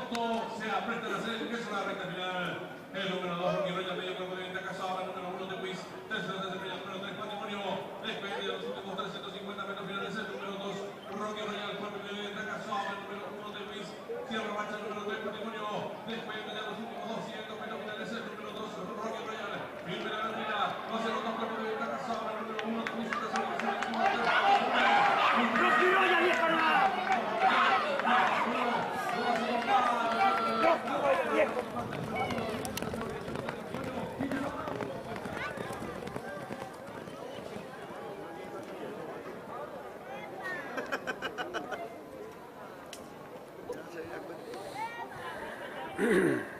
Soto se aprieta la serie, que es la recta final. El número 2, Rocky Royal, medio campo de ventaja, Saba, el número 1 de Wiz, tercero de el número 3, Patrimonio, despegue de los últimos 350 metros finales, el número 2, Rocky Royal, cuerpo de ventaja, Saba, el número 1 de Wiz, cierra marcha, el número 3, Patrimonio, despegue de los últimos 200 metros finales, el número 2, Rocky Royal, primera la vida, no se nota cuerpo de ventaja, Saba, el número 1 de Wiz, tercero de el último 3, Rocky Royal, viejo, nada. Viejo. Ya se da cuenta.